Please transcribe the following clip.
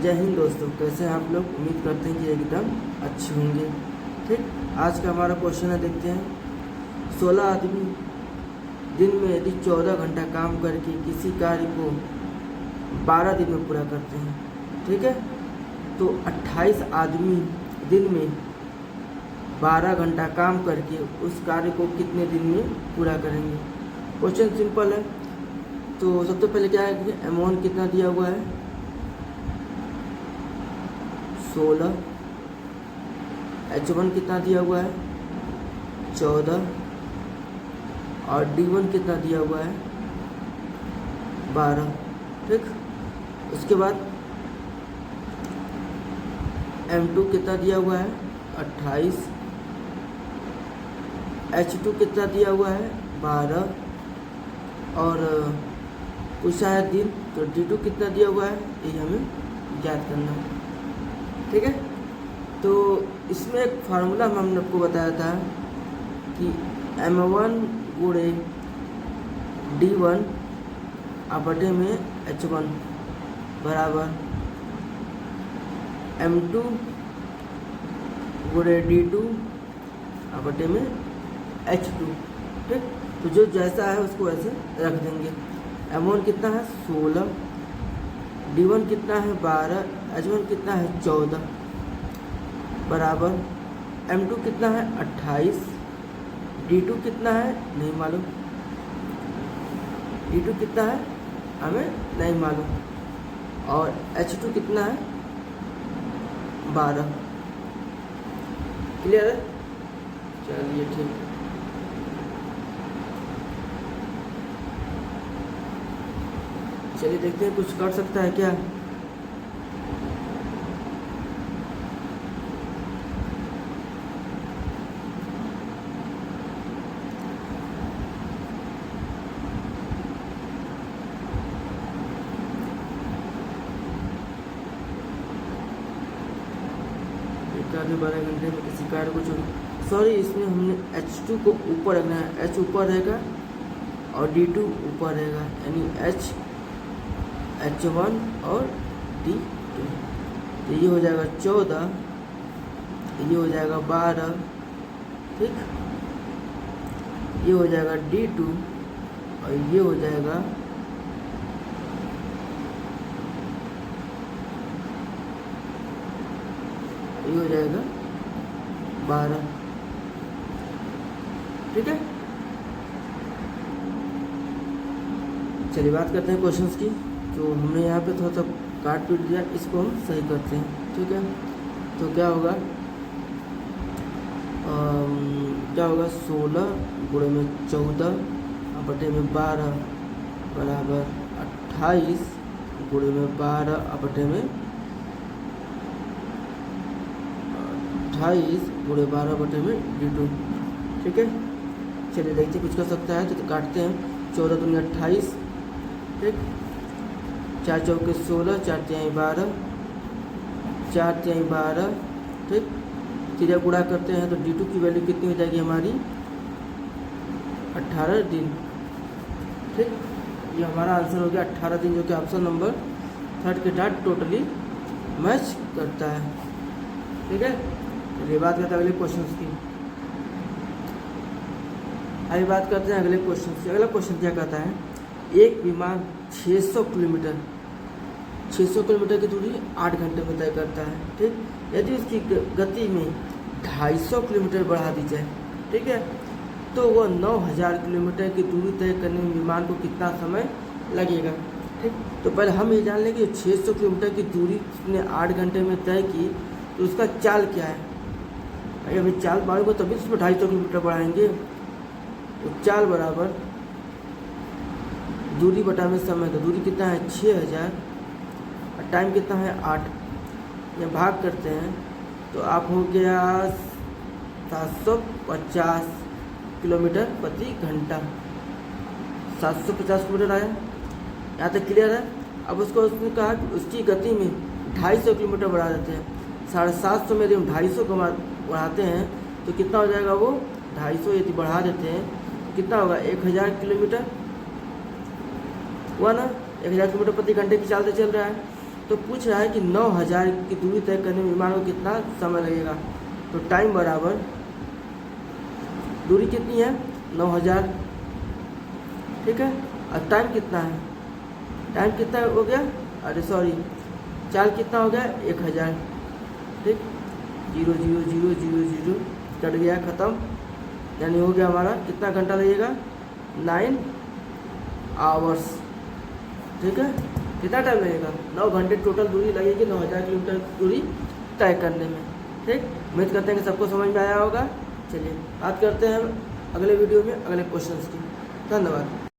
जय हिंद दोस्तों, कैसे हैं आप लोग। उम्मीद करते हैं कि एकदम अच्छे होंगे। ठीक, आज का हमारा क्वेश्चन है, देखते हैं। 16 आदमी दिन में यदि 14 घंटा काम करके किसी कार्य को 12 दिन में पूरा करते हैं, ठीक है, तो 28 आदमी दिन में 12 घंटा काम करके उस कार्य को कितने दिन में पूरा करेंगे। क्वेश्चन सिंपल है। तो सबसे पहले क्या है कि अमाउंट कितना दिया हुआ है, 16। H1 कितना दिया हुआ है, 14। और D1 कितना दिया हुआ है, 12। ठीक, उसके बाद M2 कितना दिया हुआ है, 28। H2 कितना दिया हुआ है, 12। और पूछा है दिन, तो D2 कितना दिया हुआ है, ये हमें याद करना है। ठीक है, तो इसमें एक फार्मूला हमने आपको बताया था कि M1 गुणे D1 बटे में H1 बराबर M2 गुणे D2 बटे में H2। ठीक, तो जो जैसा है उसको ऐसे रख देंगे। M1 कितना है, 16। D1 कितना है, 12। H1 कितना है, 14 बराबर M2 कितना है, 28। D2 कितना है नहीं मालूम, D2 कितना है हमें नहीं मालूम। और H2 कितना है, 12। क्लियर है, चलिए ठीक। चलिए देखते हैं कुछ कर सकता है क्या। कार्य 12 घंटे में किसी कार्य को सॉरी, इसमें हमने H2 को ऊपर रखना है। H ऊपर रहेगा और D2 ऊपर रहेगा, यानी H1 और D2। तो ये हो जाएगा 14, ये हो जाएगा 12। ठीक, ये हो जाएगा D2 और ये हो जाएगा ये हो जाएगा 12। ठीक है, चलिए बात करते हैं क्वेश्चंस की। तो हमने यहाँ पे थोड़ा सा काट पीट दिया, इसको हम सही करते हैं। ठीक है, तो क्या होगा, 16 गुणे में 14 बटे में 12 बराबर 28 गुणे में 12 बटे में 28 गुणे 12 बटे में D2। ठीक है, चलिए देखते हैं कुछ कर सकता है। तो काटते हैं। 14 दूनी 28, ठीक, 4 चौके 16, 4 तिहाई 12, 4 तिहाई 12। ठीक, तीजा गुणा करते हैं तो D2 की वैल्यू कितनी हो जाएगी हमारी, 18 दिन। ठीक, ये हमारा आंसर हो गया 18 दिन, जो कि ऑप्शन नंबर 3 के साथ टोटली मैच करता है। ठीक है, चलिए बात करते हैं अगले क्वेश्चन की। आइए बात करते हैं अगले क्वेश्चन से। अगला क्वेश्चन क्या कहता है, एक विमान 600 किलोमीटर की दूरी 8 घंटे में तय करता है। ठीक, यदि उसकी गति में 250 किलोमीटर बढ़ा दी जाए, ठीक है, तो वह 9000 किलोमीटर की दूरी तय करने में विमान को कितना समय लगेगा। ठीक, तो पहले हम ये जान लें कि 600 किलोमीटर की दूरी उसने 8 घंटे में तय की, तो उसका चाल क्या है। अगर अभी चाल बढ़ेगा तभी उसमें 250 किलोमीटर बढ़ाएंगे। तो चाल बराबर दूरी बटा में समय, तो दूरी कितना है 6000 और टाइम कितना है 8। ये भाग करते हैं तो आप हो गया 750 किलोमीटर प्रति घंटा। 750 किलोमीटर आया, यहाँ तक क्लियर है। अब उसको उसने कहा कि उसकी गति में 250 किलोमीटर बढ़ा देते हैं। 750 में यदि हम 250 को बढ़ाते हैं तो कितना हो जाएगा, वो 250 यदि बढ़ा देते हैं तो कितना होगा, 1000 किलोमीटर हुआ ना। 1000 किलोमीटर प्रति घंटे की चाल से चल रहा है। तो पूछ रहा है कि 9000 की दूरी तय करने में विमान को कितना समय लगेगा। तो टाइम बराबर दूरी कितनी है 9000, ठीक है, और टाइम कितना है, टाइम कितना हो गया, अरे सॉरी चाल कितना हो गया 1000, ठीक, 0 0 0 0 0 कट गया, ख़त्म, यानी हो गया हमारा कितना घंटा लगेगा 9 आवर्स, ठीक है। कितना टाइम लगेगा 9 घंटे टोटल दूरी लगेगी 9000 किलोमीटर दूरी तय करने में, ठीक। उम्मीद करते हैं कि सबको समझ में आया होगा। चलिए बात करते हैं अगले वीडियो में अगले क्वेश्चंस की। धन्यवाद।